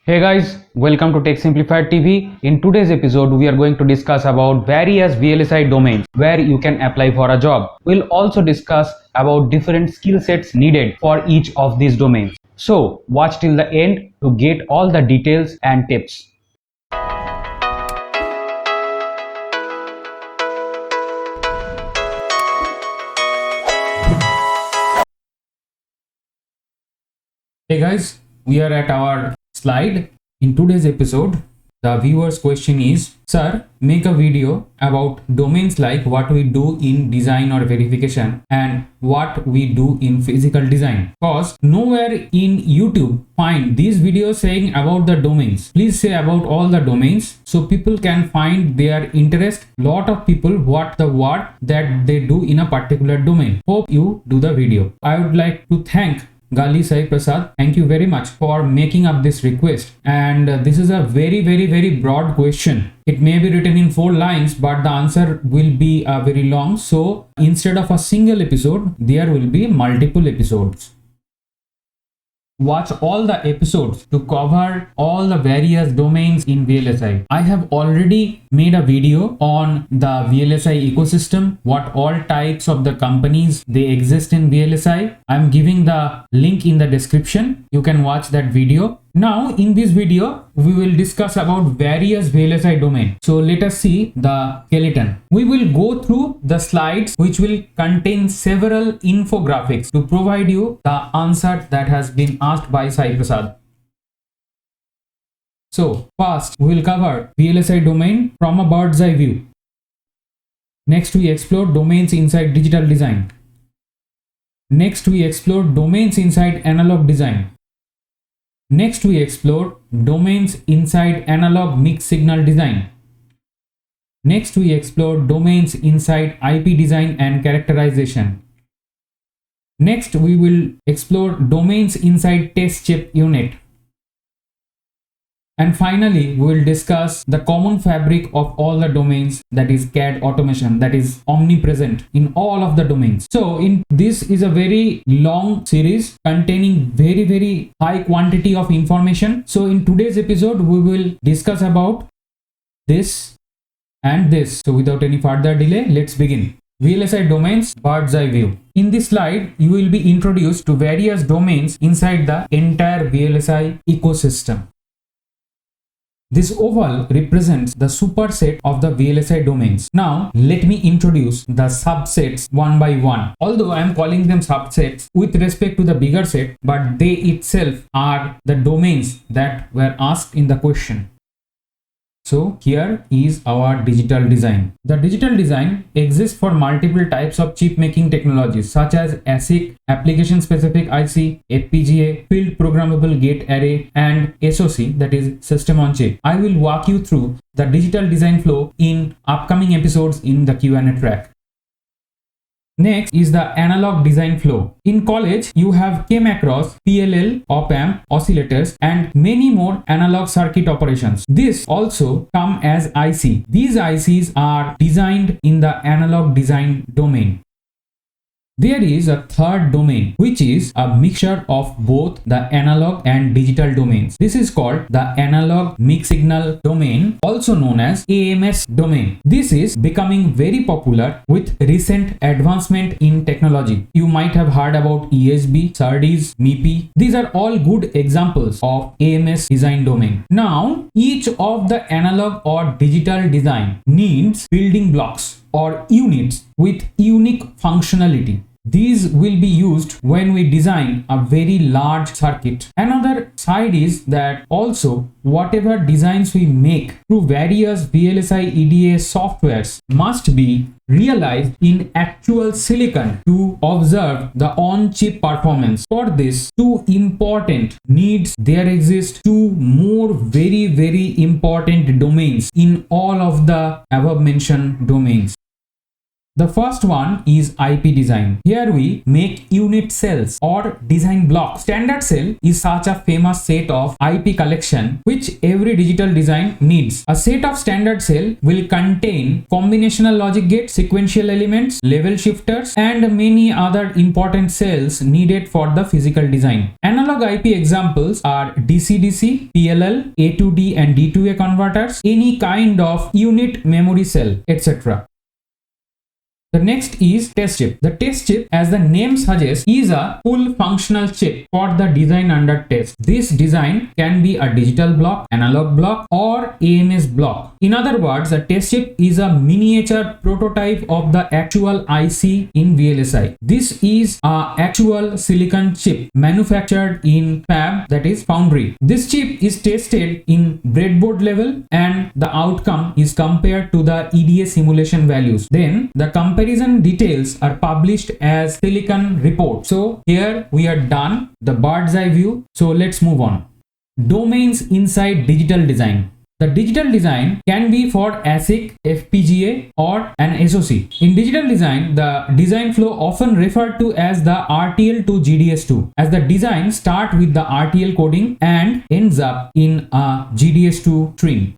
Hey guys, welcome to Tech Simplified TV. In today's episode, we are going to discuss about various VLSI domains where you can apply for a job. We'll also discuss about different skill sets needed for each of these domains. So watch till the end to get all the details and tips. Hey guys, we are at our slide. In today's episode, the viewer's question is, Sir, make a video about domains like what we do in design or verification and what we do in physical design. Cause nowhere in YouTube find these videos saying about the domains. Please say about all the domains so people can find their interest. Lot of people what the word that they do in a particular domain. Hope you do the video. I would like to thank Gali Sai Prasad, thank you very much for making up this request. And this is a very broad question. It may be written in 4 lines, but the answer will be very long. So instead of a single episode, there will be multiple episodes. Watch all the episodes to cover all the various domains in VLSI. I have already made a video on the VLSI ecosystem, what all types of the companies they exist in VLSI. I'm giving the link in the description. You can watch that video. Now in this video, we will discuss about various VLSI domains. So let us see the skeleton. We will go through the slides which will contain several infographics to provide you the answer that has been asked by Sai Prasad. So first we will cover VLSI domain from a bird's eye view. Next we explore domains inside digital design. Next we explore domains inside analog design. Next we explore domains inside analog mixed signal design. Next we explore domains inside IP design and characterization. Next we will explore domains inside test chip unit. And finally, we will discuss the common fabric of all the domains, that is CAD automation, that is omnipresent in all of the domains. So this is a very long series containing very high quantity of information. So in today's episode, we will discuss about this and this. So without any further delay, let's begin. VLSI domains bird's eye view. In this slide, you will be introduced to various domains inside the entire VLSI ecosystem. This oval represents the superset of the VLSI domains. Now, let me introduce the subsets one by one. Although I am calling them subsets with respect to the bigger set, but they itself are the domains that were asked in the question. So here is our digital design. The digital design exists for multiple types of chip making technologies such as ASIC, application specific IC, FPGA, field programmable gate array, and SoC, that is system on chip. I will walk you through the digital design flow in upcoming episodes in the Q&A track. Next is the analog design flow. In college, you have came across PLL, op-amp, oscillators, and many more analog circuit operations. This also come as IC. These ICs are designed in the analog design domain. There is a third domain, which is a mixture of both the analog and digital domains. This is called the analog mixed signal domain, also known as AMS domain. This is becoming very popular with recent advancement in technology. You might have heard about ESB, SerDes, MIPI. These are all good examples of AMS design domain. Now, each of the analog or digital design needs building blocks or units with unique functionality. These will be used when we design a very large circuit. Another side is that also whatever designs we make through various VLSI EDA softwares must be realized in actual silicon to observe the on-chip performance. For this, two important needs, there exist two more very important domains in all of the above mentioned domains. The first one is IP design. Here we make unit cells or design blocks. Standard cell is such a famous set of IP collection which every digital design needs. A set of standard cell will contain combinational logic gates, sequential elements, level shifters, and many other important cells needed for the physical design. Analog IP examples are DC-DC, PLL, A2D and D2A converters, any kind of unit memory cell, etc. The next is test chip. The test chip, as the name suggests, is a full functional chip for the design under test. This design can be a digital block, analog block, or AMS block. In other words, a test chip is a miniature prototype of the actual IC in VLSI. This is a actual silicon chip manufactured in fab, that is foundry. This chip is tested in breadboard level and the outcome is compared to the EDA simulation values. Then the comparison details are published as silicon report. So here we are done the bird's eye view. So let's move on. Domains inside digital design. The digital design can be for ASIC, FPGA or an SoC. In digital design, the design flow often referred to as the RTL to GDS2, as the design start with the RTL coding and ends up in a GDS2 stream.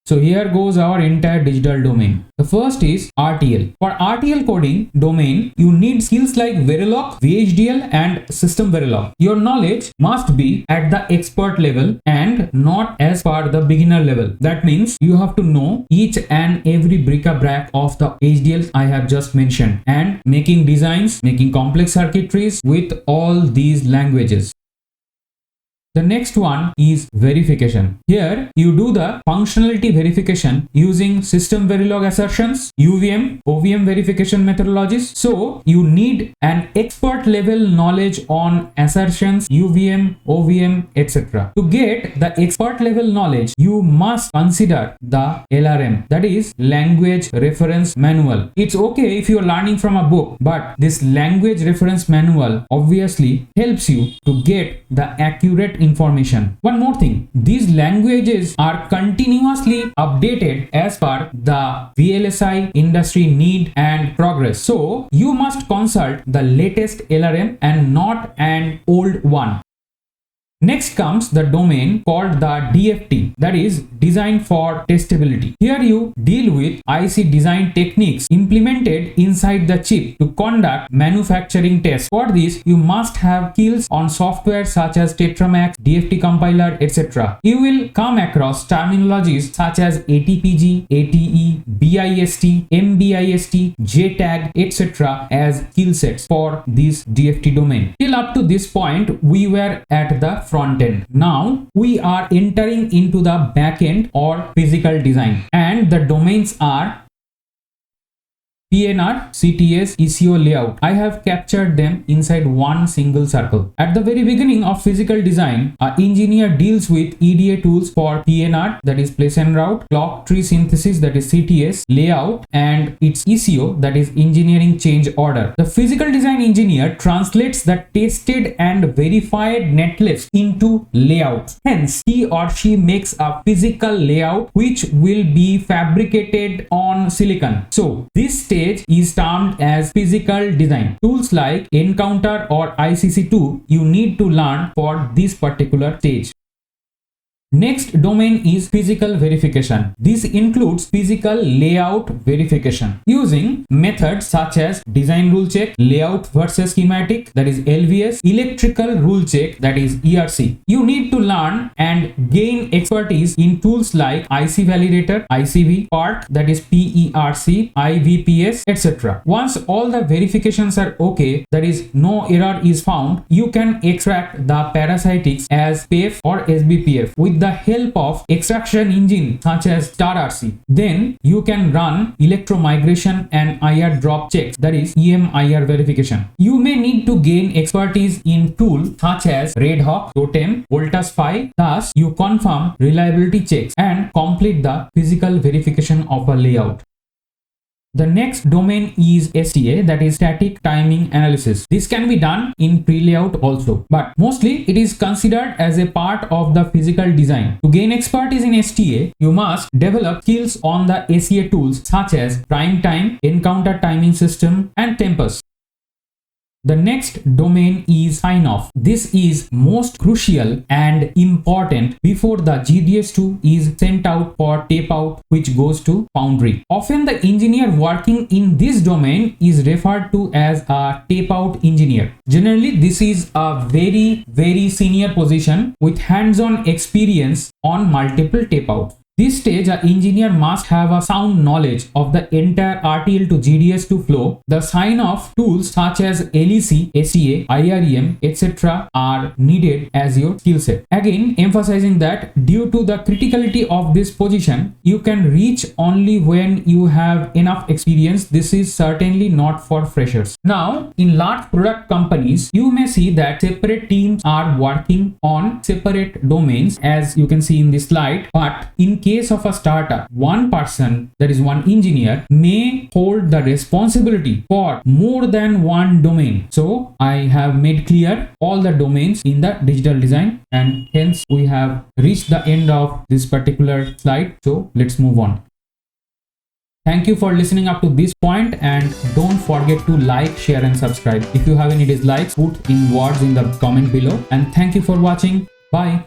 So here goes our entire digital domain. The first is RTL. For RTL coding domain, you need skills like Verilog, VHDL and System Verilog. Your knowledge must be at the expert level and not as per the beginner level. That means you have to know each and every bric-a-brac of the HDLs I have just mentioned and making designs, making complex circuitries with all these languages. The next one is verification. Here you do the functionality verification using System Verilog assertions, UVM, OVM verification methodologies. So you need an expert level knowledge on assertions, UVM, OVM, etc. To get the expert level knowledge, you must consider the LRM, that is Language Reference Manual. It's okay if you are learning from a book, but this Language Reference Manual obviously helps you to get the accurate information. One more thing, these languages are continuously updated as per the VLSI industry need and progress. So you must consult the latest LRM and not an old one. Next comes the domain called the DFT, that is Design for Testability. Here you deal with IC design techniques implemented inside the chip to conduct manufacturing tests. For this, you must have skills on software such as Tetramax, DFT compiler, etc. You will come across terminologies such as ATPG, ATE, BIST, MBIST, JTAG, etc. as skill sets for this DFT domain. Till up to this point, we were at the front end. Now we are entering into the back end or physical design, and the domains are PNR, CTS, ECO layout. I have captured them inside one single circle. At the very beginning of physical design, an engineer deals with EDA tools for PNR, that is place and route, clock tree synthesis, that is CTS, layout, and its ECO, that is engineering change order. The physical design engineer translates the tested and verified netlist into layouts. Hence, he or she makes a physical layout which will be fabricated on silicon. So this stage is termed as physical design. Tools like Encounter or ICC2 you need to learn for this particular stage. Next domain is physical verification. This includes physical layout verification using methods such as design rule check, layout versus schematic, that is LVS, electrical rule check, that is ERC. You need to learn and gain expertise in tools like IC validator, ICV, PERC, that is PERC, IVPS, etc. Once all the verifications are okay, that is no error is found, you can extract the parasitics as PEF or SBPF with the help of extraction engine such as StarRC. Then you can run electromigration and IR drop checks, that is EMIR verification. You may need to gain expertise in tools such as RedHawk, Totem, Voltas Phi. Thus you confirm reliability checks and complete the physical verification of a layout. The next domain is STA, that is static timing analysis. This can be done in pre-layout also, but mostly it is considered as a part of the physical design. To gain expertise in STA, you must develop skills on the SEA tools such as Prime Time, Encounter Timing System, and Tempest. The next domain is sign-off. This is most crucial and important before the GDS2 is sent out for tape-out, which goes to Foundry. Often the engineer working in this domain is referred to as a tape-out engineer. Generally, this is a very senior position with hands-on experience on multiple tape-outs. This stage, an engineer must have a sound knowledge of the entire RTL to GDS2 flow. The sign-off tools such as LEC, SEA, IREM, etc. are needed as your skill set. Again, emphasizing that due to the criticality of this position, you can reach only when you have enough experience. This is certainly not for freshers. Now, in large product companies, you may see that separate teams are working on separate domains, as you can see in this slide, but in case of a startup, one person, that is one engineer, may hold the responsibility for more than one domain. So I have made clear all the domains in the digital design, and hence we have reached the end of this particular slide. So let's move on. Thank you for listening up to this point, and don't forget to like, share and subscribe. If you have any dislikes, put in words in the comment below, and thank you for watching. Bye.